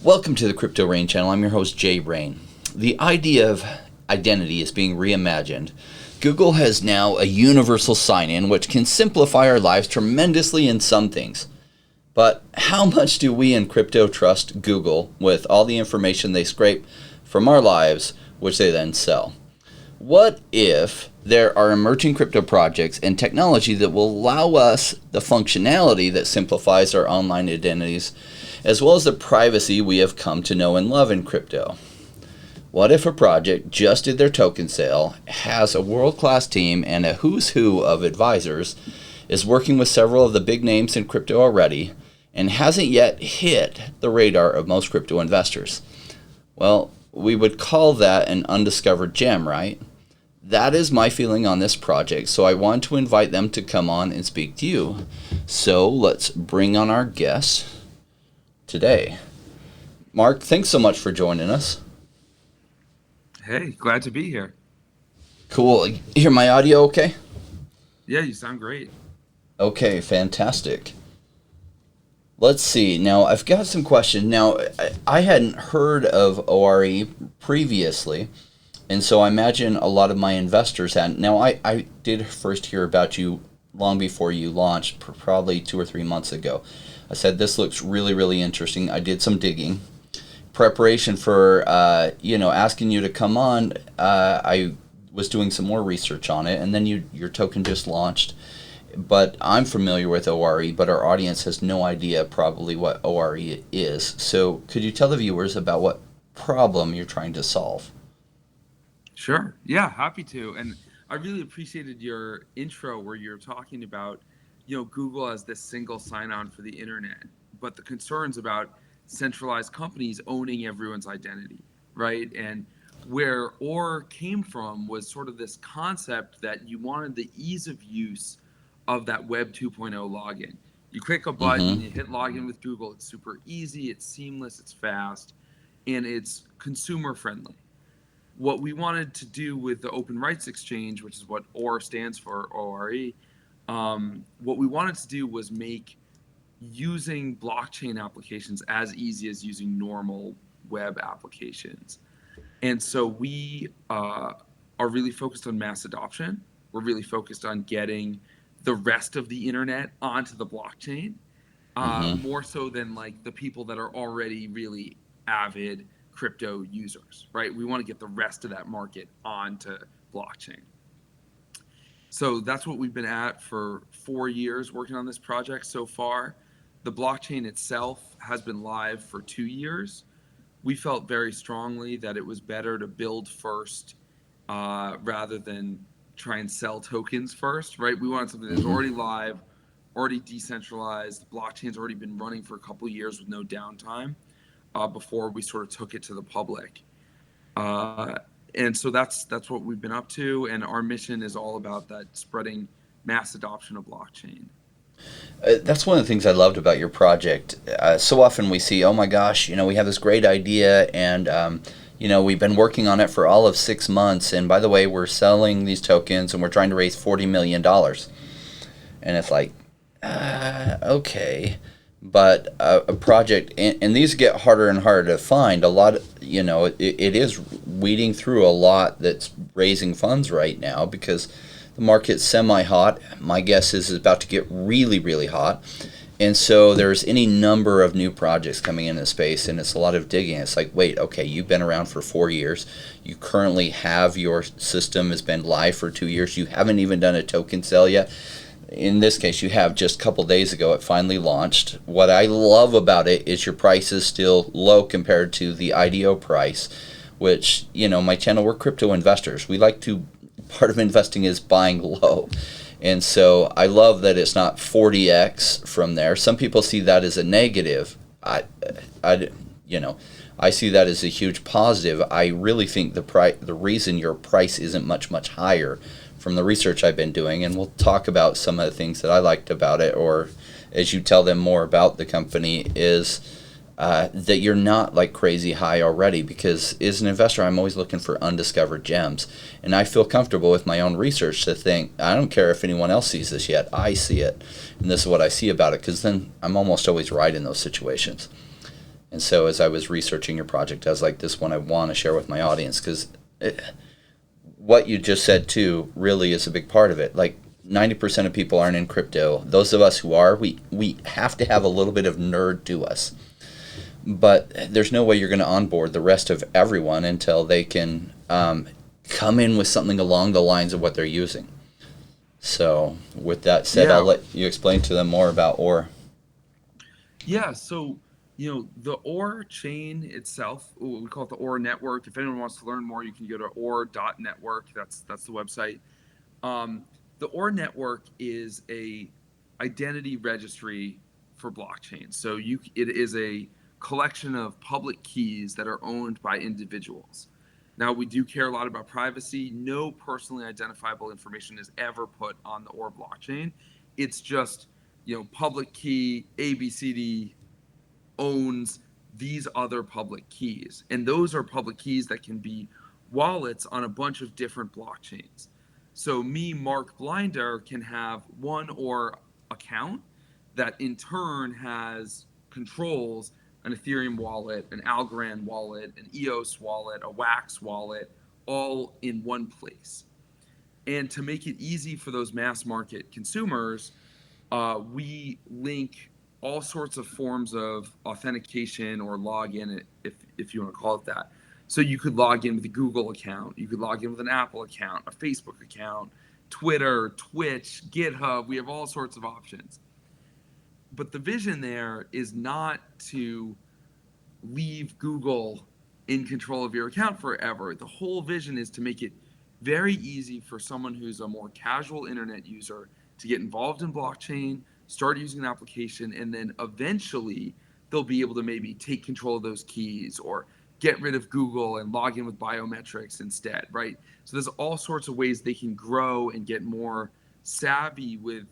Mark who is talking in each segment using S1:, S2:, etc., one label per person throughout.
S1: Welcome to the Crypto Rainn channel. I'm your host, Jay Rainn. The idea of identity is being reimagined. Google has now a universal sign-in which can simplify our lives tremendously in some things. But how much do we in crypto trust Google with all the information they scrape from our lives, which they then sell? What if there are emerging crypto projects and technology that will allow us the functionality that simplifies our online identities, as well as the privacy we have come to know and love in crypto? What if a project just did their token sale, has a world-class team and a who's who of advisors, is working with several of the big names in crypto already, and hasn't yet hit the radar of most crypto investors? Well, we would call that an undiscovered gem, right? That is my feeling on this project, so I want to invite them to come on and speak to you. So let's bring on our guests today. Mark, thanks so much for joining us.
S2: Hey, glad to be here.
S1: Cool. You hear my audio okay?
S2: Yeah, you sound great.
S1: Okay, fantastic. Let's see. Now, I've got some questions. Now, I hadn't heard of ORE previously, and so I imagine a lot of my investors hadn't. Now, I did first hear about you long before you launched, probably 2 or 3 months ago. I said, this looks really, really interesting. I did some digging. Preparation for, asking you to come on, I was doing some more research on it, and then your token just launched. But I'm familiar with ORE, but our audience has no idea probably what ORE is. So could you tell the viewers about what problem you're trying to solve?
S2: Sure. Yeah, happy to. And I really appreciated your intro where you're talking about, Google as this single sign-on for the internet, but the concerns about centralized companies owning everyone's identity, right? And where OR came from was sort of this concept that you wanted the ease of use of that Web 2.0 login. You click a button, you hit login with Google. It's super easy, it's seamless, it's fast, and it's consumer friendly. What we wanted to do with the Open Rights Exchange, which is what OR stands for, ORE, what we wanted to do was make using blockchain applications as easy as using normal web applications. And so we are really focused on mass adoption. We're really focused on getting the rest of the internet onto the blockchain, more so than like the people that are already really avid crypto users, right? We want to get the rest of that market onto blockchain. So that's what we've been at for 4 years working on this project so far. The blockchain itself has been live for 2 years. We felt very strongly that it was better to build first rather than try and sell tokens first, right? We wanted something that's already live, already decentralized. The blockchain's already been running for a couple of years with no downtime before we sort of took it to the public. And so that's what we've been up to, and our mission is all about that spreading mass adoption of blockchain.
S1: That's one of the things I loved about your project. So often we see, oh my gosh, we have this great idea, and we've been working on it for all of 6 months, and by the way, we're selling these tokens and we're trying to raise $40 million. And it's like, okay. But a project, and these get harder and harder to find. A lot, it is weeding through a lot that's raising funds right now because the market's semi-hot. My guess is it's about to get really, really hot. And so there's any number of new projects coming into space, and it's a lot of digging. It's like, wait, okay, you've been around for 4 years. You currently have your system has been live for 2 years. You haven't even done a token sale yet. In this case, you have just a couple days ago, it finally launched. What I love about it is your price is still low compared to the IDO price, which, my channel, we're crypto investors. We like to, part of investing is buying low. And so I love that it's not 40x from there. Some people see that as a negative. I see that as a huge positive. I really think the reason your price isn't much higher, from the research I've been doing, and we'll talk about some of the things that I liked about it, or as you tell them more about the company, is that you're not like crazy high already, because as an investor, I'm always looking for undiscovered gems. And I feel comfortable with my own research to think, I don't care if anyone else sees this yet, I see it. And this is what I see about it, because then I'm almost always right in those situations. And so as I was researching your project, I was like, this one I want to share with my audience because what you just said too really is a big part of it. Like 90% of people aren't in crypto. Those of us who are, we have to have a little bit of nerd to us. But there's no way you're going to onboard the rest of everyone until they can come in with something along the lines of what they're using. So with that said,
S2: Yeah.
S1: I'll let you explain to them more about OR.
S2: Yeah, so the OR chain itself, we call it the OR network. If anyone wants to learn more, you can go to or.network. That's the website. Um, the OR network is a identity registry for blockchain. So it is a collection of public keys that are owned by individuals. Now we do care a lot about privacy. No personally identifiable information is ever put on the OR blockchain. It's just public key ABCD owns these other public keys. And those are public keys that can be wallets on a bunch of different blockchains. So me, Mark Blinder, can have one OR account that in turn controls an Ethereum wallet, an Algorand wallet, an EOS wallet, a Wax wallet, all in one place. And to make it easy for those mass market consumers, we link all sorts of forms of authentication or login, if you want to call it that. So you could log in with a Google account, you could log in with an Apple account, a Facebook account, Twitter, Twitch, GitHub. We have all sorts of options. But the vision there is not to leave Google in control of your account forever. The whole vision is to make it very easy for someone who's a more casual internet user to get involved in blockchain, start using an application, and then eventually they'll be able to maybe take control of those keys or get rid of Google and log in with biometrics instead, right? So there's all sorts of ways they can grow and get more savvy with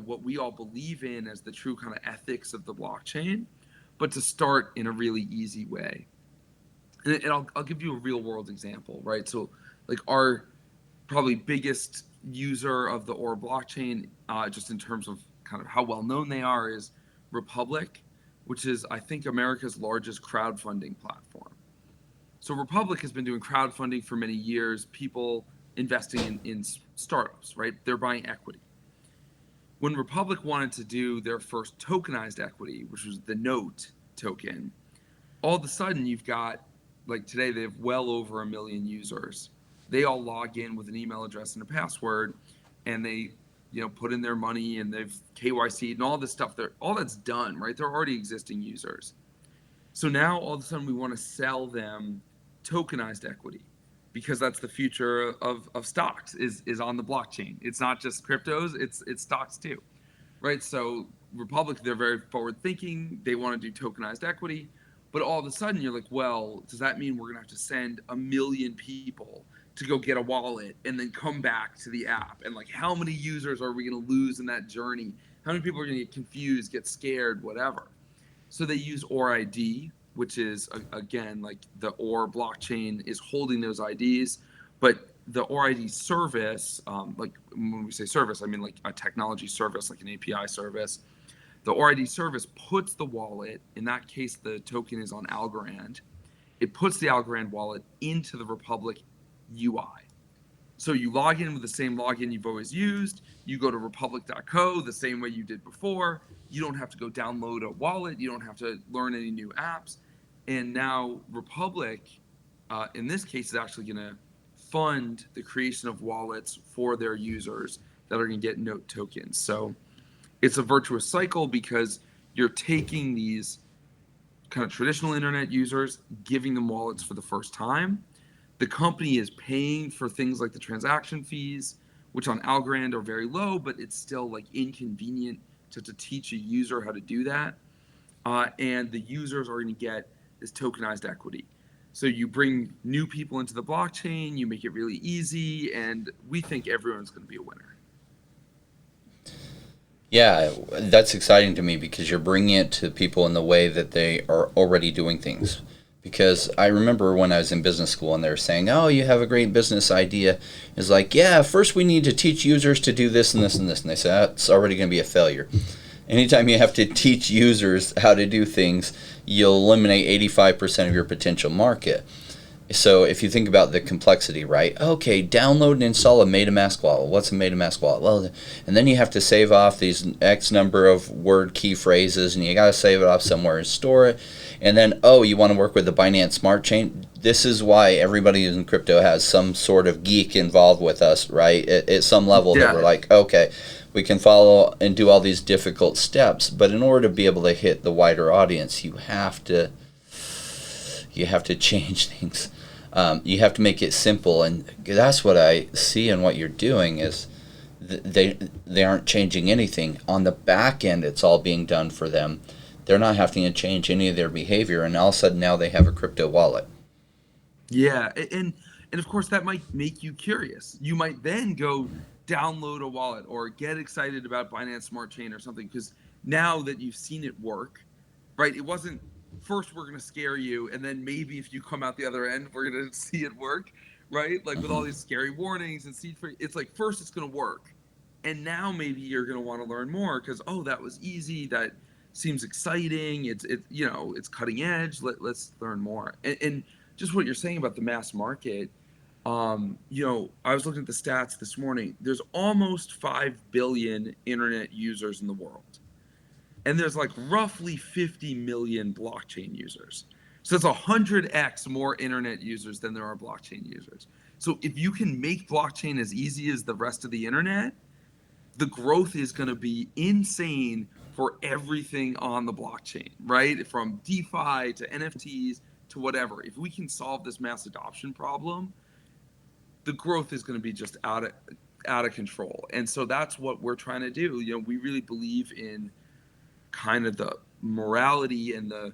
S2: what we all believe in as the true kind of ethics of the blockchain, but to start in a really easy way. And I'll give you a real world example, right? So like our probably biggest user of the OR blockchain, just in terms of kind of how well known they are, is Republic, which is, I think, America's largest crowdfunding platform. So Republic has been doing crowdfunding for many years, people investing in startups, right? They're buying equity. When Republic wanted to do their first tokenized equity, which was the note token, all of a sudden you've got, like today, they have well over 1 million users. They all log in with an email address and a password, and they put in their money, and they've KYC'd and all this stuff. All that's done, right? They're already existing users. So now all of a sudden we want to sell them tokenized equity, because that's the future of stocks is on the blockchain. It's not just cryptos, it's stocks too, right? So Republic, they're very forward thinking. They want to do tokenized equity, but all of a sudden you're like, well, does that mean we're gonna have to send 1 million people to go get a wallet and then come back to the app? And like, how many users are we going to lose in that journey? How many people are going to get confused, get scared, whatever? So they use ORID, which is, again, like the OR blockchain is holding those IDs, but the ORID service, like when we say service, I mean like a technology service, like an API service. The ORID service puts the wallet, in that case, the token is on Algorand. It puts the Algorand wallet into the Republic UI. So you log in with the same login you've always used. You go to republic.co the same way you did before. You don't have to go download a wallet. You don't have to learn any new apps. And now Republic, in this case, is actually going to fund the creation of wallets for their users that are going to get note tokens. So it's a virtuous cycle, because you're taking these kind of traditional internet users, giving them wallets for the first time. The company is paying for things like the transaction fees, which on Algorand are very low, but it's still like inconvenient to teach a user how to do that. And the users are going to get this tokenized equity. So you bring new people into the blockchain, you make it really easy, and we think everyone's going to be a winner.
S1: Yeah, that's exciting to me because you're bringing it to people in the way that they are already doing things. Because I remember when I was in business school and they were saying, oh, you have a great business idea. It's like, yeah, first we need to teach users to do this and this and this. And they said, that's already going to be a failure. Anytime you have to teach users how to do things, you'll eliminate 85% of your potential market. So if you think about the complexity, right? Okay, download and install a MetaMask wallet. What's a MetaMask wallet? Well, and then you have to save off these X number of word key phrases, and you got to save it off somewhere and store it. And then, oh, you want to work with the Binance Smart Chain? This is why everybody in crypto has some sort of geek involved with us, right? At some level that we're
S2: Yeah.
S1: like, okay, we can follow and do all these difficult steps, but in order to be able to hit the wider audience, you have to change things. You have to make it simple, and that's what I see in what you're doing is they aren't changing anything on the back end. It's all being done for them. They're not having to change any of their behavior, and all of a sudden now they have a crypto wallet.
S2: Yeah, and of course that might make you curious. You might then go download a wallet or get excited about Binance Smart Chain or something because now that you've seen it work, right? It wasn't first we're going to scare you and then maybe if you come out the other end we're going to see it work, right? Like with all
S1: Hmm.
S2: these scary warnings and seed free, it's like first it's going to work. And now maybe you're going to want to learn more cuz oh, that was easy, that seems exciting, it's cutting edge. Let's learn more. And just what you're saying about the mass market, I was looking at the stats this morning. There's almost 5 billion internet users in the world. And there's like roughly 50 million blockchain users. So it's 100x more internet users than there are blockchain users. So if you can make blockchain as easy as the rest of the internet, the growth is going to be insane for everything on the blockchain, right? From DeFi to NFTs to whatever. If we can solve this mass adoption problem, the growth is going to be just out of control. And so that's what we're trying to do. We really believe in kind of the morality and the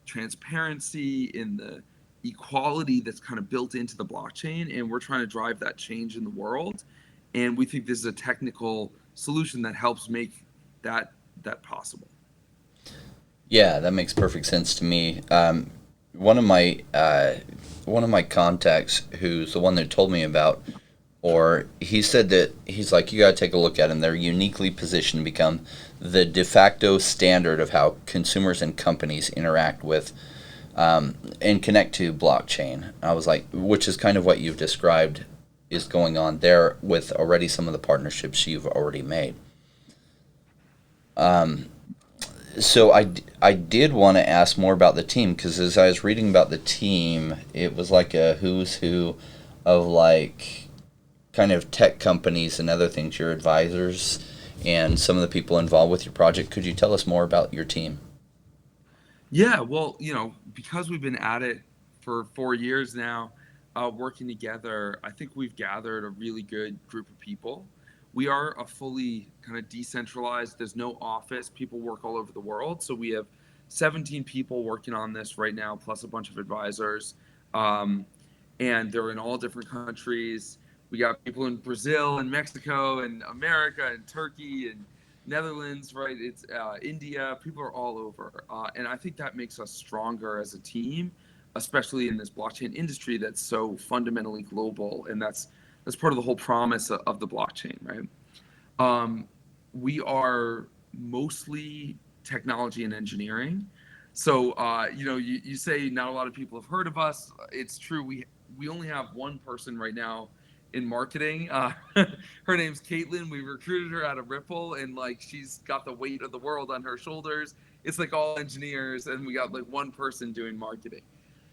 S2: transparency in the equality that's kind of built into the blockchain, and we're trying to drive that change in the world, and we think this is a technical solution that helps make that possible.
S1: Yeah, that makes perfect sense to me. One of my one of my contacts, who's the one that told me about, or he said that he's like, you got to take a look at them. They're uniquely positioned to become the de facto standard of how consumers and companies interact with and connect to blockchain. I was like, which is kind of what you've described is going on there with already some of the partnerships you've already made. So I did want to ask more about the team because as I was reading about the team, it was like a who's who of like kind of tech companies and other things, your advisors and some of the people involved with your project. Could you tell us more about your team?
S2: Yeah, well, because we've been at it for 4 years now, working together, I think we've gathered a really good group of people. We are a fully kind of decentralized, there's no office, people work all over the world. So we have 17 people working on this right now, plus a bunch of advisors. Um, and they're in all different countries. We got people in Brazil and Mexico and America and Turkey and Netherlands, right? It's India. People are all over, and I think that makes us stronger as a team, especially in this blockchain industry that's so fundamentally global, and that's part of the whole promise of the blockchain, right? Um, we are mostly technology and engineering. So, you say not a lot of people have heard of us. It's true. We only have one person right now in marketing. Her name's Caitlin. We recruited her out of Ripple, and like she's got the weight of the world on her shoulders. It's like all engineers, and we got like one person doing marketing.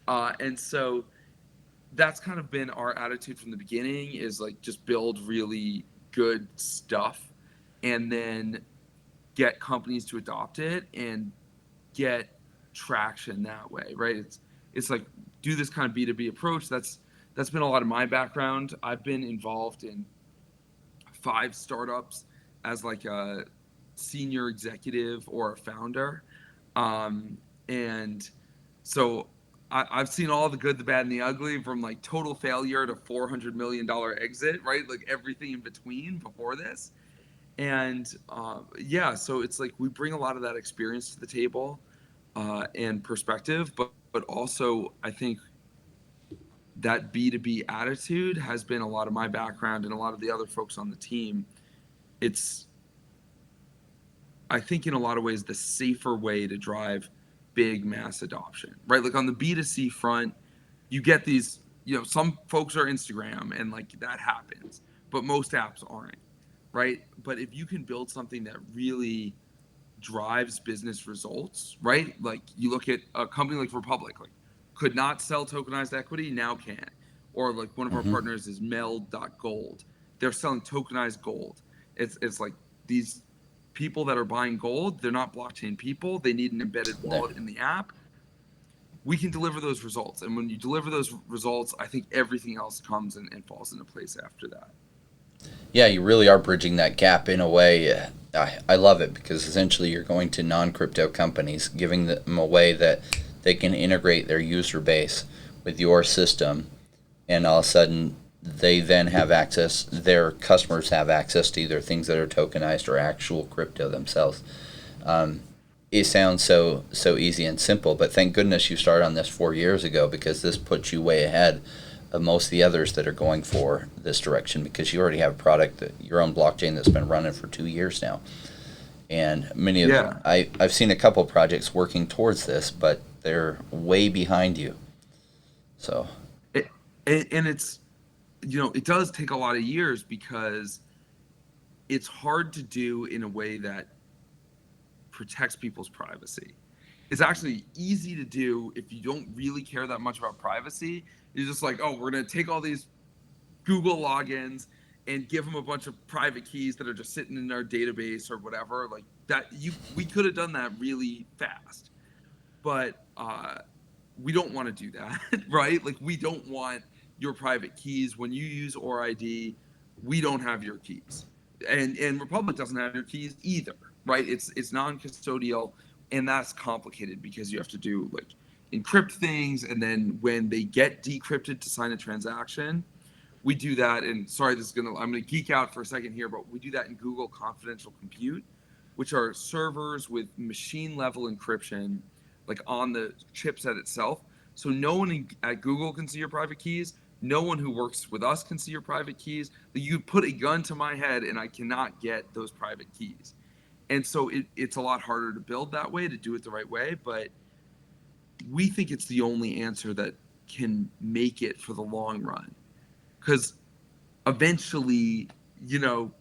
S2: And so that's kind of been our attitude from the beginning is like just build really good stuff and then get companies to adopt it and get traction that way, right? It's like do this kind of B2B approach. That's been a lot of my background. I've been involved in 5 startups as like a senior executive or a founder. And so I've seen all the good, the bad, and the ugly from like total failure to $400 million exit, right? Like everything in between before this. And yeah, so it's like we bring a lot of that experience to the table and perspective, but also I think that B2B attitude has been a lot of my background and a lot of the other folks on the team. It's I think in a lot of ways the safer way to drive big mass adoption, right? Like on the B2C front, you get these, some folks are Instagram and like that happens, but most apps aren't, right? But if you can build something that really drives business results, right? Like you look at a company like Republic, like could not sell tokenized equity, now can. Or like one of our
S1: Mm-hmm.
S2: partners is Meld.gold. They're selling tokenized gold. It's like these people that are buying gold, they're not blockchain people. They need an embedded
S1: There.
S2: wallet in the app. We can deliver those results. And when you deliver those results, I think everything else comes and falls into place after that.
S1: Yeah, you really are bridging that gap in a way. I love it because essentially you're going to non crypto companies, giving them a way that they can integrate their user base with your system, and all of a sudden they then have access, their customers have access to either things that are tokenized or actual crypto themselves. Um, it sounds so easy and simple, but thank goodness you started on this 4 years ago because this puts you way ahead of most of the others that are going for this direction because you already have a product that your own blockchain that's been running for 2 years now. And many of
S2: Yeah.
S1: I've seen a couple of projects working towards this, but they're way behind you. So
S2: It, and it's, it does take a lot of years because it's hard to do in a way that protects people's privacy. It's actually easy to do if you don't really care that much about privacy. You're just like, oh, we're going to take all these Google logins and give them a bunch of private keys that are just sitting in our database or whatever. Like that, we could have done that really fast, but we don't want to do that, right? Like we don't want your private keys when you use ORID. We don't have your keys, and Republic doesn't have your keys either, right? It's non-custodial, and that's complicated because you have to do like encrypt things, and then when they get decrypted to sign a transaction, we do that. And sorry, I'm gonna geek out for a second here, but we do that in Google Confidential Compute, which are servers with machine level encryption like on the chipset itself. So no one at Google can see your private keys. No one who works with us can see your private keys. You put a gun to my head and I cannot get those private keys. And so it's a lot harder to build that way, to do it the right way. But we think it's the only answer that can make it for the long run. Because eventually,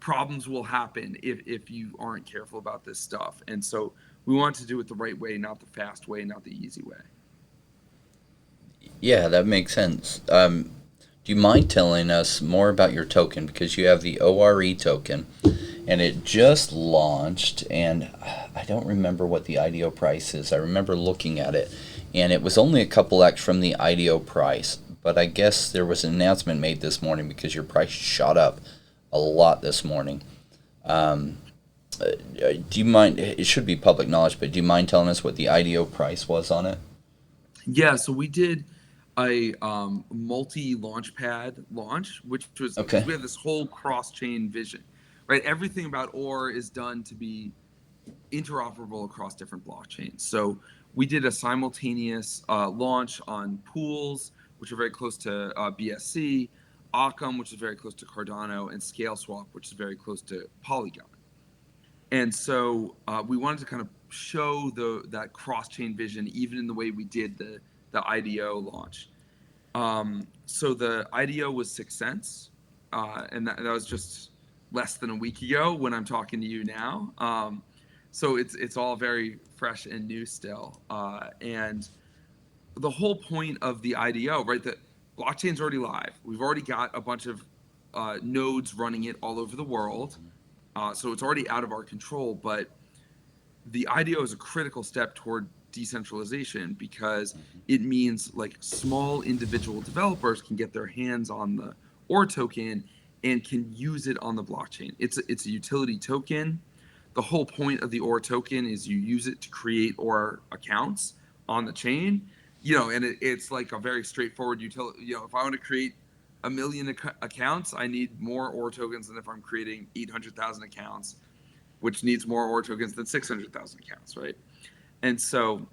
S2: problems will happen if you aren't careful about this stuff. And so we want to do it the right way, not the fast way, not the easy way.
S1: yeah, that makes sense. Do you mind telling us more about your token because you have the ORE token and it just launched and I don't remember what the IDO price is. I remember looking at it and it was only a couple X from the IDO price, but I guess there was an announcement made this morning because your price shot up a lot this morning. Um, do you mind? It should be public knowledge, but do you mind telling us what the IDO price was on it?
S2: Yeah, so we did a multi launchpad launch, which was because
S1: Okay.
S2: we have this whole cross chain vision, right? Everything about OR is done to be interoperable across different blockchains. So we did a simultaneous launch on pools, which are very close to BSC, Occam, which is very close to Cardano, and ScaleSwap, which is very close to Polygon. And so we wanted to kind of show that cross chain vision, even in the way we did the IDO launch. So the IDO was 6 cents, and that was just less than a week ago when I'm talking to you now. So it's all very fresh and new still. And the whole point of the IDO, right? The blockchain's already live. We've already got a bunch of nodes running it all over the world. So it's already out of our control. But the IDO is a critical step toward decentralization because it means like small individual developers can get their hands on the OR token and can use it on the blockchain. It's a utility token. The whole point of the OR token is you use it to create OR accounts on the chain, and it's like a very straightforward utility. If I want to create a million accounts, I need more OR tokens than if I'm creating 800,000 accounts, which needs more OR tokens than 600,000 accounts, right? And so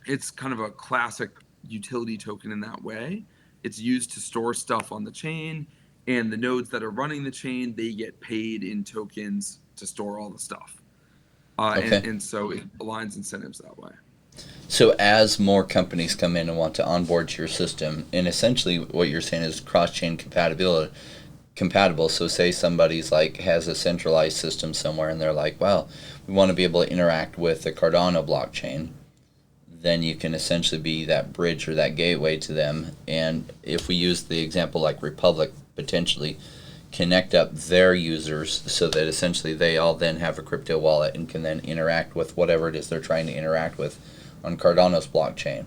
S2: it's kind of a classic utility token in that way. It's used to store stuff on the chain, and the nodes that are running the chain, they get paid in tokens to store all the stuff.
S1: Okay.
S2: and so it aligns incentives that way.
S1: So as more companies come in and want to onboard to your system, and essentially what you're saying is cross-chain compatible. So say somebody's like has a centralized system somewhere, and they're like, well, we want to be able to interact with the Cardano blockchain. Then you can essentially be that bridge or that gateway to them. And if we use the example like Republic, potentially connect up their users so that essentially they all then have a crypto wallet and can then interact with whatever it is they're trying to interact with on Cardano's blockchain.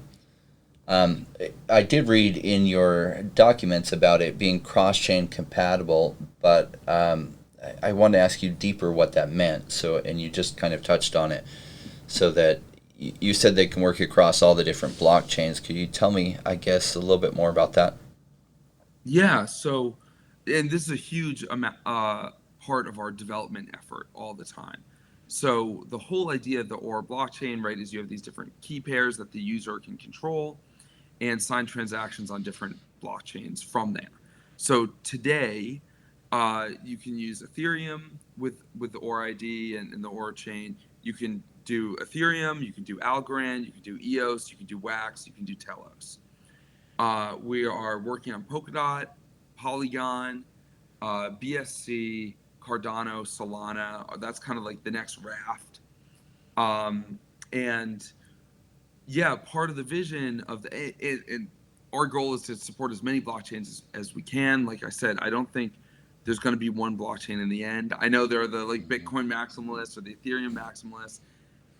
S1: I did read in your documents about it being cross-chain compatible, but I wanted to ask you deeper what that meant. So, and you just kind of touched on it, so that you said they can work across all the different blockchains. Could you tell me, I guess, a little bit more about that?
S2: Yeah. So, and this is a huge amount, part of our development effort all the time. So the whole idea of the Aura blockchain, right, is you have these different key pairs that the user can control and sign transactions on different blockchains from there. So today, you can use Ethereum with the Aura ID and the Aura chain. You can do Ethereum, you can do Algorand, you can do EOS, you can do Wax, you can do Telos. We are working on Polkadot, Polygon, BSC, Cardano, Solana. That's kind of like the next raft. And yeah, part of the vision of and our goal is to support as many blockchains as we can. Like I said, I don't think there's going to be one blockchain in the end. I know there are the like Bitcoin maximalists or the Ethereum maximalists.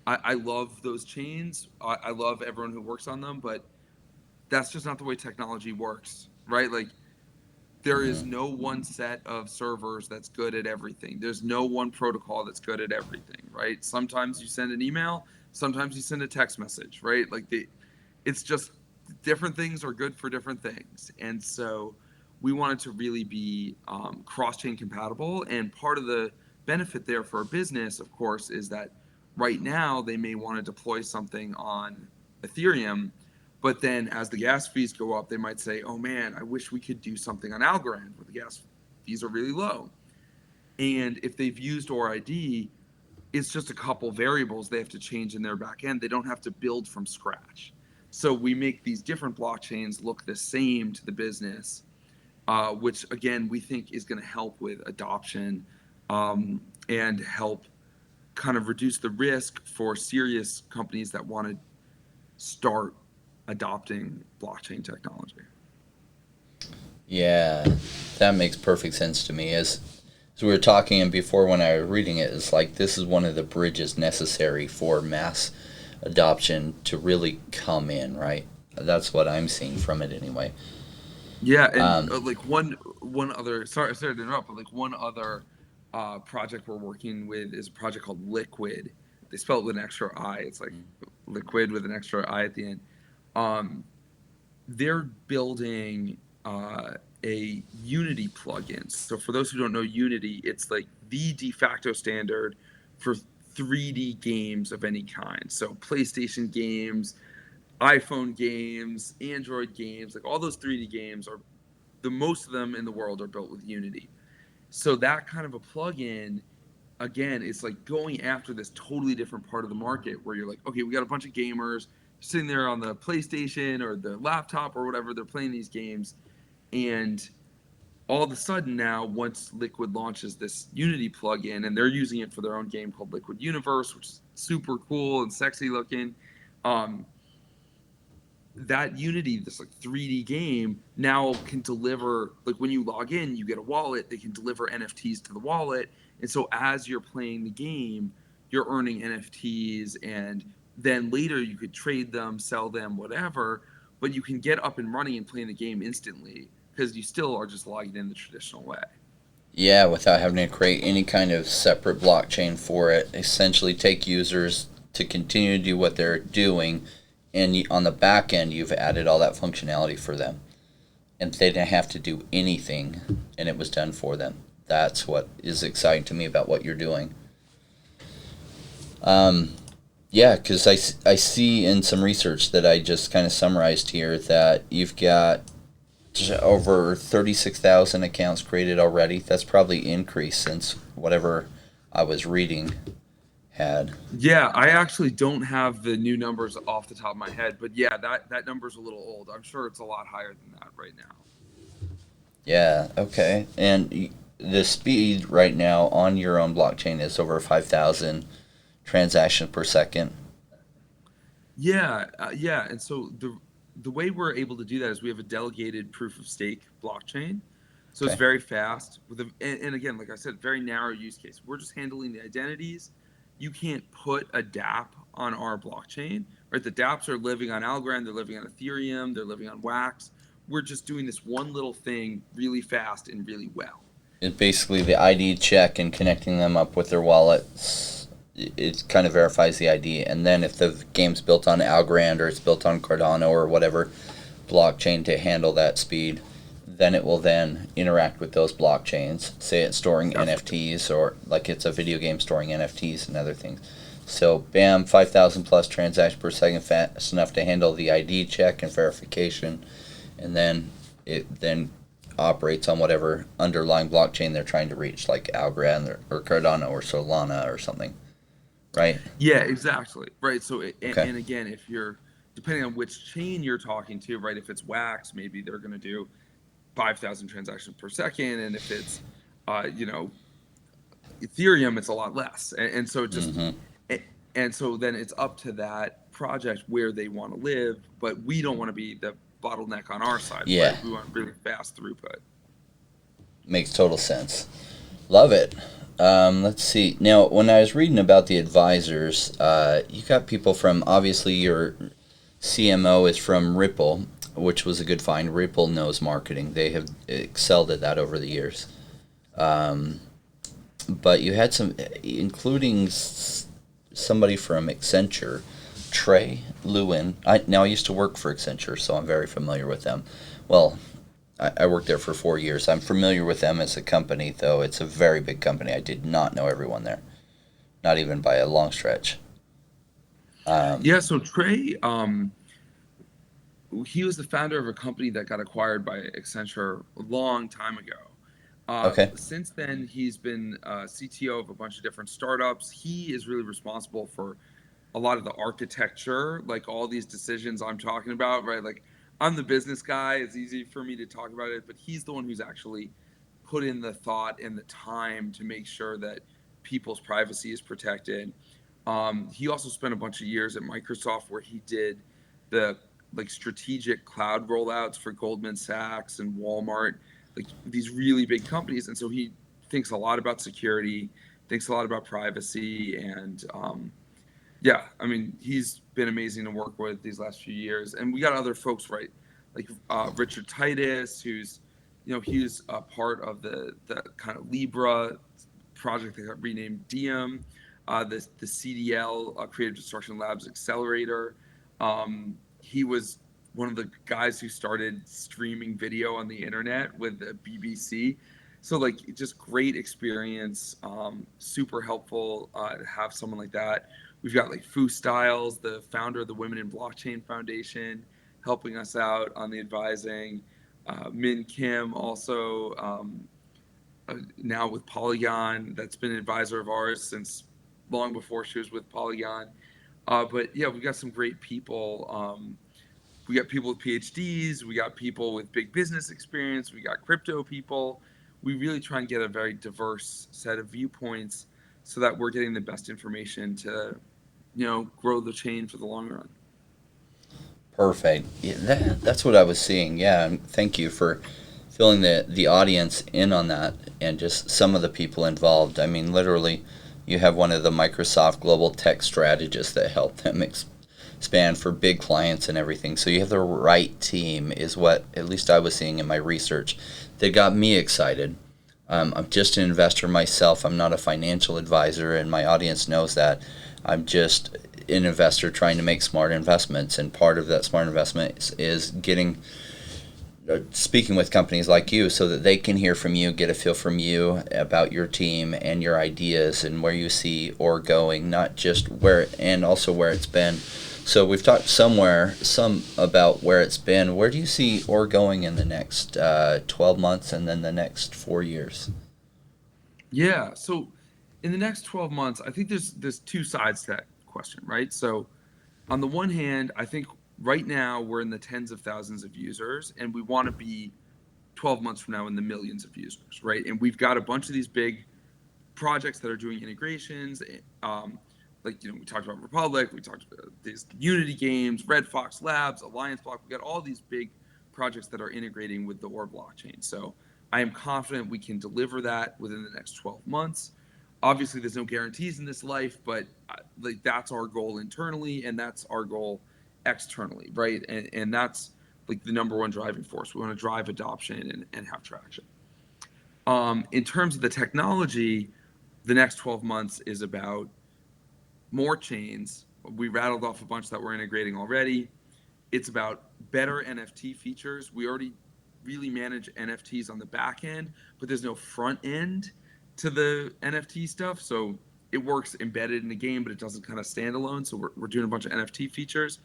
S2: I love those chains. I love everyone who works on them, but that's just not the way technology works, right? Like there is
S1: Mm-hmm.
S2: no one set of servers that's good at everything. There's no one protocol that's good at everything, right? Sometimes you send an email, sometimes you send a text message, right? It's just different things are good for different things. And so we wanted to really be cross-chain compatible. And part of the benefit there for a business, of course, is that right now they may want to deploy something on Ethereum, but then as the gas fees go up, they might say, oh man, I wish we could do something on Algorand where the gas fees are really low. And if they've used ORID, it's just a couple variables they have to change in their back end. They don't have to build from scratch. So we make these different blockchains look the same to the business, which again, we think is going to help with adoption, and help kind of reduce the risk for serious companies that want to start adopting blockchain technology.
S1: Yeah, that makes perfect sense to me. As we were talking and before when I was reading it, it's like this is one of the bridges necessary for mass adoption to really come in, right? That's what I'm seeing from it anyway.
S2: Yeah, and
S1: Um,
S2: like one other sorry to interrupt, but like one other project we're working with is a project called Liquid. They spell it with an extra I. It's like liquid with an extra I at the end. Um, they're building a Unity plugin. So for those who don't know Unity, it's like the de facto standard for 3D games of any kind. So PlayStation games, iPhone games, Android games, like all those 3D games are the most of them in the world are built with Unity. So that kind of a plugin, again, it's like going after this totally different part of the market where you're like, okay, we got a bunch of gamers sitting there on the PlayStation or the laptop or whatever, they're playing these games, and all of a sudden now, once Liquid launches this Unity plugin, and they're using it for their own game called Liquid Universe, which is super cool and sexy looking, um, that Unity, this like 3D game, now can deliver, like when you log in, you get a wallet, they can deliver NFTs to the wallet. And so as you're playing the game, you're earning NFTs, and then later you could trade them, sell them, whatever, but you can get up and running and playing the game instantly because you still are just logging in the traditional way.
S1: yeah, without having to create any kind of separate blockchain for it, essentially take users to continue to do what they're doing, and on the back end, you've added all that functionality for them, and they didn't have to do anything, and it was done for them. That's what is exciting to me about what you're doing. Um, yeah, because I see in some research that I just kind of summarized here that you've got over 36,000 accounts created already. That's probably increased since whatever I was reading had.
S2: Yeah, I actually don't have the new numbers off the top of my head, but yeah, that number's a little old. I'm sure it's a lot higher than that right now.
S1: Yeah, okay. And the speed right now on your own blockchain is over 5,000 transactions per second.
S2: Yeah, yeah, and so the way we're able to do that is we have a delegated proof of stake blockchain. So it's
S1: Okay.
S2: very fast with and again, like I said, very narrow use case. We're just handling the identities. You can't put a DApp on our blockchain, right? The DApps are living on Algorand, they're living on Ethereum, they're living on Wax. We're just doing this one little thing really fast and really well.
S1: It's basically the ID check and connecting them up with their wallets. It kind of verifies the ID. And then if the game's built on Algorand or it's built on Cardano or whatever blockchain to handle that speed, then it will then interact with those blockchains. Say it's storing
S2: That's
S1: NFTs, or like it's a video game storing NFTs and other things. So bam, 5,000 plus transactions per second, fast enough to handle the ID check and verification, and then it then operates on whatever underlying blockchain they're trying to reach, like Algorand or Cardano or Solana or something, right?
S2: Yeah, exactly. Right. So,
S1: Okay.
S2: and again, if you're depending on which chain you're talking to, right? If it's Wax, maybe they're going to do 5,000 transactions per second, and if it's, you know, Ethereum, it's a lot less. And so it just,
S1: Mm-hmm.
S2: and so then it's up to that project where they want to live, but we don't want to be the bottleneck on our side, right?
S1: Yeah,
S2: We want really fast throughput.
S1: makes total sense. Love it. Let's see. Now, when I was reading about the advisors, you got people from, obviously your CMO is from Ripple, which was a good find. Ripple knows marketing. They have excelled at that over the years. Um, but you had some, including somebody from Accenture, Trey Lewin. Now I used to work for Accenture, so I'm very familiar with them. Well, I worked there for 4 years. I'm familiar with them as a company, though it's a very big company. I did not know everyone there, not even by a long stretch. Um,
S2: Yeah. So Trey, he was the founder of a company that got acquired by Accenture a long time ago.
S1: okay.
S2: Since then, he's been CTO of a bunch of different startups. He is really responsible for a lot of the architecture, like all these decisions I'm talking about, right? Like I'm the business guy. It's easy for me to talk about it, but he's the one who's actually put in the thought and the time to make sure that people's privacy is protected. He also spent a bunch of years at Microsoft where he did the like strategic cloud rollouts for Goldman Sachs and Walmart, like these really big companies. And so he thinks a lot about security, thinks a lot about privacy, and yeah, I mean, he's been amazing to work with these last few years. And we got other folks, right? Like Richard Titus, who's, you know, he's a part of the kind of Libra project that got renamed Diem, the CDL, Creative Destruction Labs Accelerator. He was one of the guys who started streaming video on the internet with the BBC. So like just great experience, super helpful to have someone like that. We've got like Fu Styles, the founder of the Women in Blockchain Foundation, helping us out on the advising. Min Kim also now with Polygon, that's been an advisor of ours since long before she was with Polygon. But yeah, we got some great people. We got people with PhDs, we got people with big business experience, we got crypto people. We really try and get a very diverse set of viewpoints so that we're getting the best information to, you know, grow the chain for the long run.
S1: Perfect. Yeah, that's what I was seeing. Yeah, and thank you for filling the audience in on that and just some of the people involved. I mean, literally, you have one of the Microsoft global tech strategists that help them expand for big clients and everything. So you have the right team, is what at least I was seeing in my research that got me excited. I'm just an investor myself. I'm not a financial advisor, and my audience knows that. I'm just an investor trying to make smart investments, and part of that smart investment is getting speaking with companies like you so that they can hear from you, get a feel from you about your team and your ideas and where you see or going, not just where and also where it's been. So we've talked some about where it's been. Where do you see or going in the next 12 months and then the next 4 years?
S2: Yeah. So in the next 12 months, I think there's two sides to that question, right? So on the one hand, I think right now we're in the tens of thousands of users, and we want to be 12 months from now in the millions of users, right? And we've got a bunch of these big projects that are doing integrations. Like, we talked about Republic, we talked about these Unity games, Red Fox Labs, Alliance Block. We got all these big projects that are integrating with the Ore blockchain. So I am confident we can deliver that within the next 12 months. Obviously, there's no guarantees in this life, but like that's our goal internally, and that's our goal externally, right? And that's like the number one driving force. We want to drive adoption and have traction. In terms of the technology, the next 12 months is about more chains. We rattled off a bunch that we're integrating already. It's about better NFT features. We already really manage NFTs on the back end, but there's no front end to the NFT stuff. So it works embedded in the game, but it doesn't kind of stand alone. So we're doing a bunch of NFT features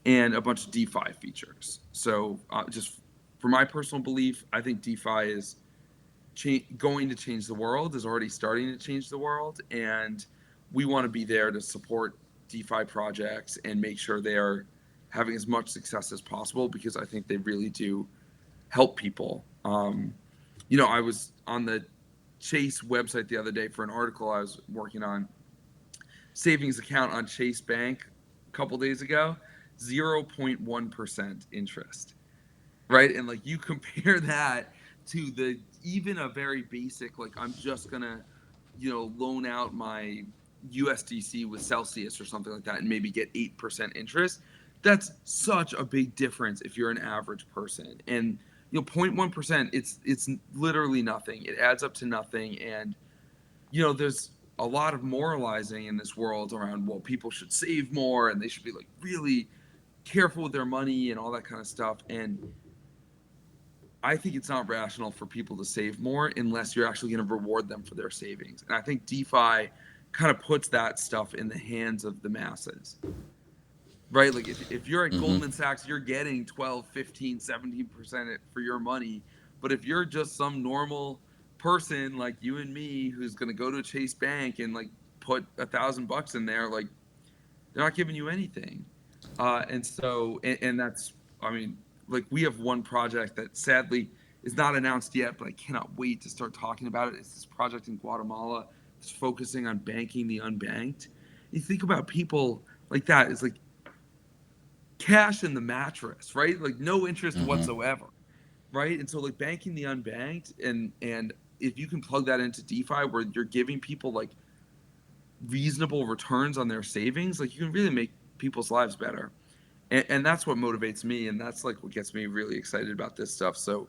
S2: and a bunch of DeFi features. So just for my personal belief, I think DeFi is going to change the world, is already starting to change the world, and we want to be there to support DeFi projects and make sure they are having as much success as possible, because I think they really do help people. I was on the Chase website the other day for an article I was working on. Savings account on Chase Bank a couple days ago, 0.1% interest, right? And like you compare that to the even a very basic, like I'm just gonna loan out my USDC with Celsius or something like that and maybe get 8% interest. That's such a big difference if you're an average person. And 0.1%, it's literally nothing. It adds up to nothing. And there's a lot of moralizing in this world around, well, people should save more and they should be like really careful with their money and all that kind of stuff. And I think it's not rational for people to save more unless you're actually going to reward them for their savings. And I think DeFi kind of puts that stuff in the hands of the masses, right? Like if you're at
S1: Mm-hmm.
S2: Goldman Sachs, you're getting 12, 15, 17% for your money. But if you're just some normal person like you and me who's going to go to a Chase Bank and like put $1,000 in there, like they're not giving you anything. And that's, I mean, like we have one project that sadly is not announced yet, but I cannot wait to start talking about it. It's this project in Guatemala that's focusing on banking the unbanked. You think about people like that, it's like cash in the mattress, right? Like no interest
S1: Mm-hmm.
S2: whatsoever, right? And so like banking the unbanked, and if you can plug that into DeFi where you're giving people like reasonable returns on their savings, like you can really make people's lives better. And that's what motivates me, and that's like what gets me really excited about this stuff. So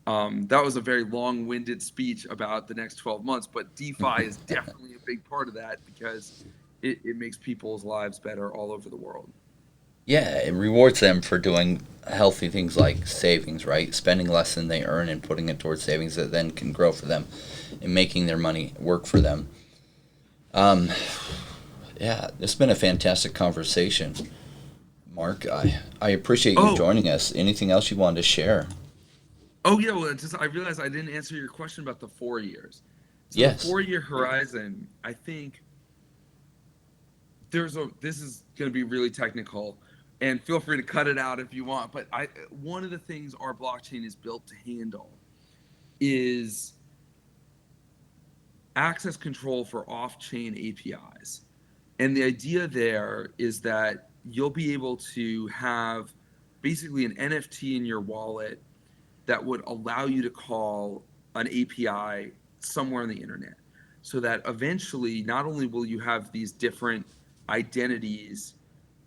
S2: that was a very long-winded speech about the next 12 months, but DeFi is definitely a big part of that because it makes people's lives better all over the world.
S1: Yeah, it rewards them for doing healthy things like savings, right? Spending less than they earn and putting it towards savings that then can grow for them and making their money work for them. Um, yeah, it's been a fantastic conversation, Mark. I appreciate you
S2: Oh,
S1: joining us. Anything else you wanted to share?
S2: oh yeah. Well, I realized I didn't answer your question about the 4 years. So the
S1: Yes.
S2: 4 year horizon, I think this is going to be really technical, and feel free to cut it out if you want. But one of the things our blockchain is built to handle is access control for off-chain APIs. And the idea there is that you'll be able to have basically an NFT in your wallet that would allow you to call an API somewhere on the internet. So that eventually, not only will you have these different identities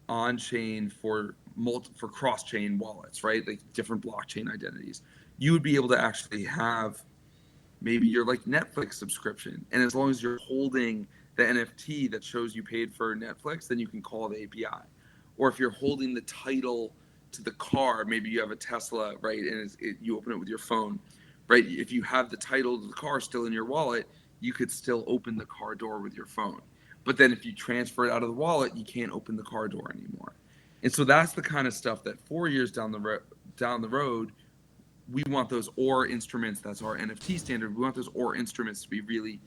S2: on chain for cross chain wallets, right? Like different blockchain identities. You would be able to actually have maybe your like Netflix subscription, and as long as you're holding the NFT that shows you paid for Netflix, then you can call the API. Or if you're holding the title to the car, maybe you have a Tesla, right, and you open it with your phone, right? If you have the title to the car still in your wallet, you could still open the car door with your phone. But then if you transfer it out of the wallet, you can't open the car door anymore. And so that's the kind of stuff that 4 years down the road, we want those OR instruments. That's our NFT standard. We want those OR instruments to be really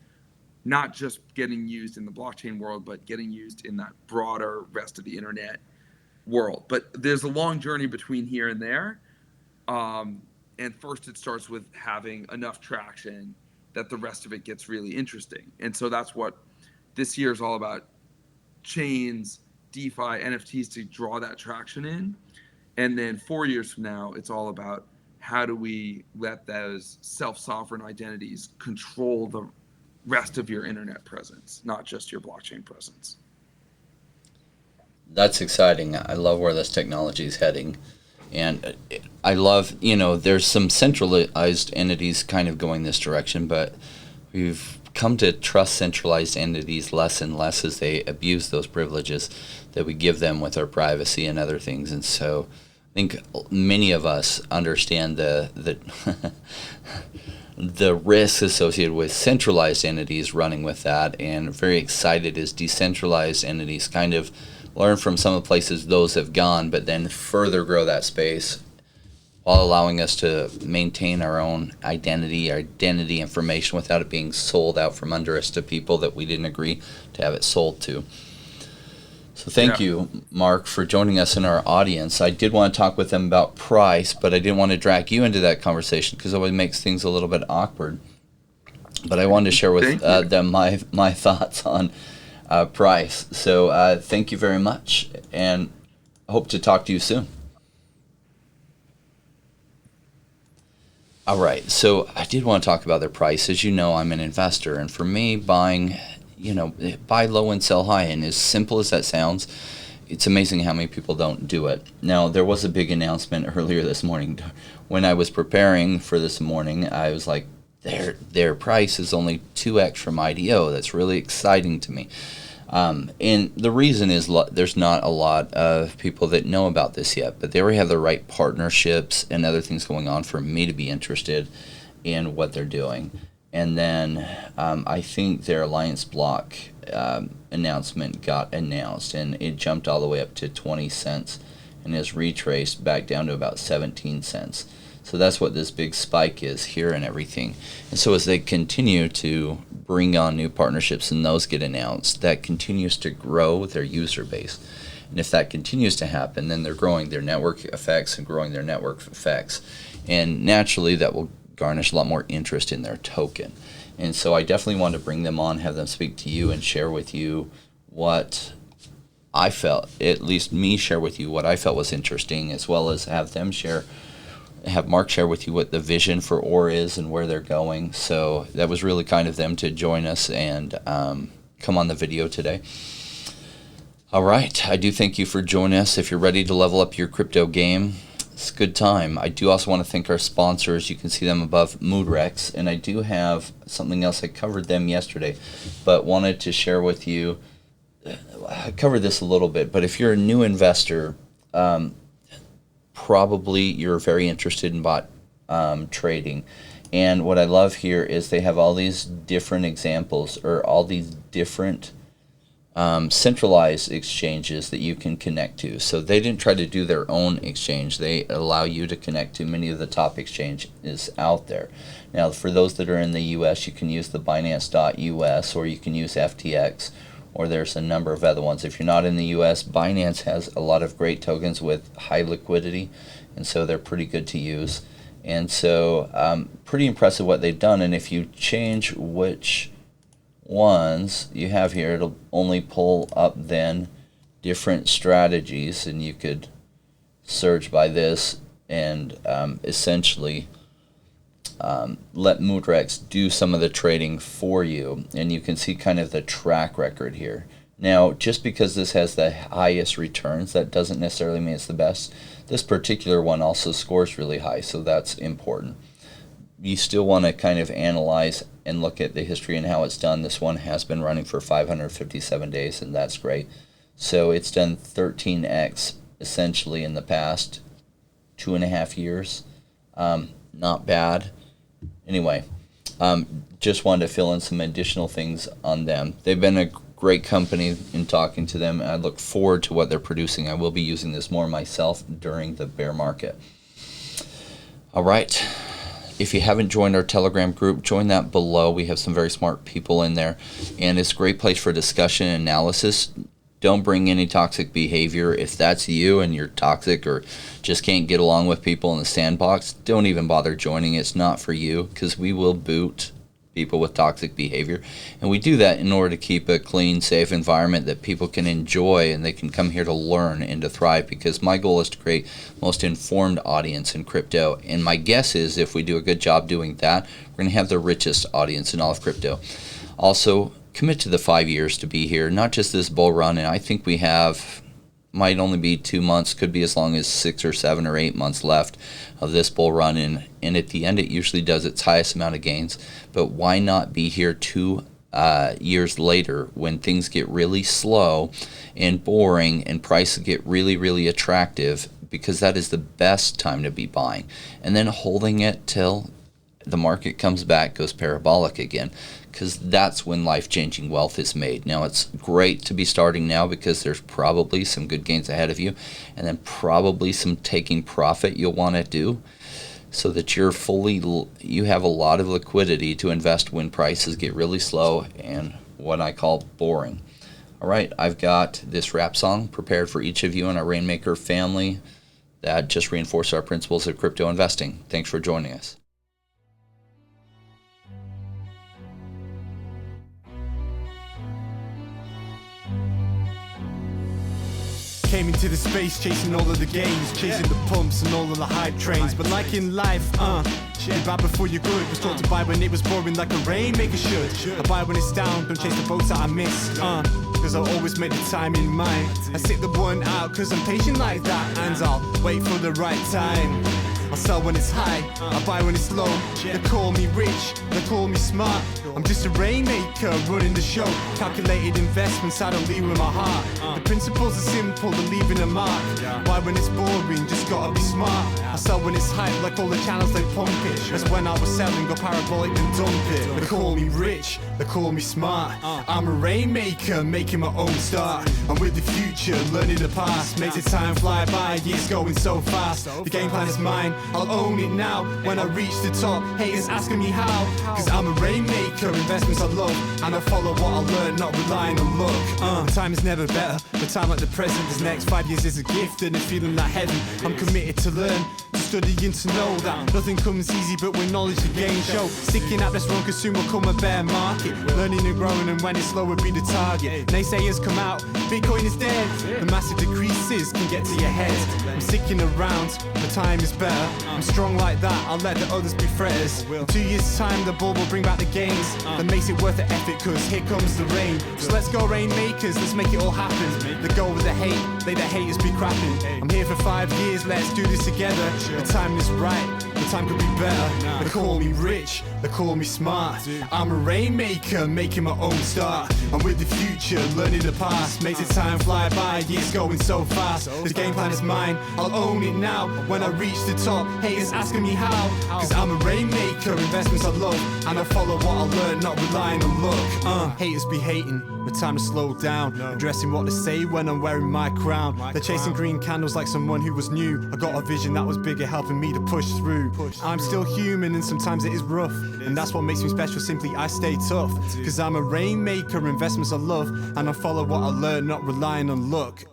S2: not just getting used in the blockchain world, but getting used in that broader rest of the internet world. But there's a long journey between here and there. And first, it starts with having enough traction that the rest of it gets really interesting. And so that's what this year is all about: chains, DeFi, NFTs to draw that traction in. And then 4 years from now, it's all about how do we let those self-sovereign identities control the rest of your internet presence, not just your blockchain presence.
S1: That's exciting. I love where this technology is heading. And I love, there's some centralized entities kind of going this direction, but we've come to trust centralized entities less and less as they abuse those privileges that we give them with our privacy and other things. And so I think many of us understand the the risks associated with centralized entities running with that, and very excited as decentralized entities kind of learn from some of the places those have gone, but then further grow that space while allowing us to maintain our own identity information without it being sold out from under us to people that we didn't agree to have it sold to. So thank you, Mark, for joining us in our audience. I did want to talk with them about price, but I didn't want to drag you into that conversation because it always makes things a little bit awkward. But I wanted to share with them my thoughts on price. So thank you very much, and hope to talk to you soon. All right, so I did want to talk about their price. As you know, I'm an investor, and for me, buying, buy low and sell high, and as simple as that sounds, it's amazing how many people don't do it. Now, there was a big announcement earlier this morning. When I was preparing for this morning, I was like, their price is only 2x from IDO. That's really exciting to me. And the reason is there's not a lot of people that know about this yet, but they already have the right partnerships and other things going on for me to be interested in what they're doing. And then I think their Alliance Block announcement got announced, and it jumped all the way up to 20 cents and is retraced back down to about 17 cents. So that's what this big spike is here and everything. And so as they continue to bring on new partnerships and those get announced, that continues to grow their user base. And if that continues to happen, then they're growing their network effects and growing their network effects. And naturally, that will garnish a lot more interest in their token. And so I definitely want to bring them on, have them speak to you and share with you what I felt, at least me share with you what I felt was interesting, as well as have Mark share with you what the vision for OR is and where they're going. So that was really kind of them to join us and come on the video today. All right. I do thank you for joining us. If you're ready to level up your crypto game, it's a good time. I do also want to thank our sponsors. You can see them above, Moodrex. And I do have something else. I covered them yesterday, but wanted to share with you. I covered this a little bit, but if you're a new investor, probably you're very interested in bot trading. And what I love here is they have all these different examples, or all these different centralized exchanges that you can connect to. So they didn't try to do their own exchange. They allow you to connect to many of the top exchanges out there. Now, for those that are in the U.S., you can use the Binance.us, or you can use FTX, or there's a number of other ones. If you're not in the U.S., Binance has a lot of great tokens with high liquidity, and so they're pretty good to use. And so pretty impressive what they've done. And if you change which ones you have here, it'll only pull up then different strategies, and you could search by this and essentially let Moodrex do some of the trading for you, and you can see kind of the track record here. Now, just because this has the highest returns, that doesn't necessarily mean it's the best. This particular one also scores really high, so that's important. You still want to kind of analyze and look at the history and how it's done. This one has been running for 557 days, and that's great. So it's done 13x essentially in the past 2.5 years. Not bad. Anyway, just wanted to fill in some additional things on them. They've been a great company in talking to them. I look forward to what they're producing. I will be using this more myself during the bear market. All right. if you haven't joined our Telegram group, join that below. We have some very smart people in there, and it's a great place for discussion and analysis. Don't bring any toxic behavior. If that's you and you're toxic or just can't get along with people in the sandbox, don't even bother joining. It's not for you, because we will boot people with toxic behavior. And we do that in order to keep a clean, safe environment that people can enjoy and they can come here to learn and to thrive, because my goal is to create the most informed audience in crypto. And my guess is if we do a good job doing that, we're going to have the richest audience in all of crypto. Also, commit to the 5 years to be here, not just this bull run. And I think we have, might only be 2 months, could be as long as 6 or 7 or 8 months left of this bull run. And at the end, it usually does its highest amount of gains. But why not be here 2 years later when things get really slow and boring and prices get really, really attractive? Because that is the best time to be buying. And then holding it till the market comes back, goes parabolic again, because that's when life-changing wealth is made. Now, it's great to be starting now because there's probably some good gains ahead of you, and then probably some taking profit you'll want to do, so that you have a lot of liquidity to invest when prices get really slow and what I call boring. All right, I've got this rap song prepared for each of you in our Rainmaker family that just reinforce our principles of crypto investing. Thanks for joining us.
S3: Came into the space chasing all of the gains, chasing the pumps and all of the hype trains. But like in life, you buy before you're good. Was taught to buy when it was boring, like a rainmaker should. I buy when it's down, don't chase the boats that I miss. Cause I always make the time in mind. I sit the one out cause I'm patient like that, and I'll wait for the right time. I sell when it's high, I buy when it's low. They call me rich, they call me smart. I'm just a rainmaker running the show. Calculated investments, I don't lead with my heart. The principles are simple, they're leaving a mark. Why when it's boring, just gotta be smart. I sell when it's hype, like all the channels they pump it. That's when I was selling, go parabolic and dump it. They call me rich, they call me smart. I'm a rainmaker, making my own start. I'm with the future, learning the past. Makes the time fly by, years going so fast. The game plan is mine, I'll own it now. When I reach the top, haters asking me how. Cause I'm a rainmaker, investments I love, and I follow what I learn, not relying on luck. The time is never better, the time like the present. This next 5 years is a gift and a feeling like heaven. I'm committed to learn, to study and to know that nothing comes easy but with knowledge to gain show. Sticking at this wrong, cause soon will come a bear market. Learning and growing, and when it's slow will be the target. Naysayers come out, Bitcoin is dead. The massive decreases can get to your head. I'm sticking around, the time is better. I'm strong like that, I'll let the others be fretters. In 2 years time the bull will bring back the gains. That makes it worth the effort, cause here comes the rain. So let's go rainmakers, let's make it all happen. Let go with the hate, let the haters be crapping. I'm here for 5 years, let's do this together. The time is right, the time could be better. They call me rich, they call me smart. I'm a rainmaker, making my own start. I'm with the future, learning the past. Makes the time fly by, years going so fast. This game plan is mine, I'll own it now. When I reach the top, haters asking me how. Cause I'm a rainmaker, investments I love, and I follow what I learn, not relying on luck. Haters be hating, the time to slow down. Addressing what they say when I'm wearing my crown. They're chasing green candles like someone who was new. I got a vision that was bigger, helping me to push through. I'm still human and sometimes it is rough, and that's what makes me special, simply I stay tough. Cause I'm a rainmaker, investments I love, and I follow what I learn, not relying on luck.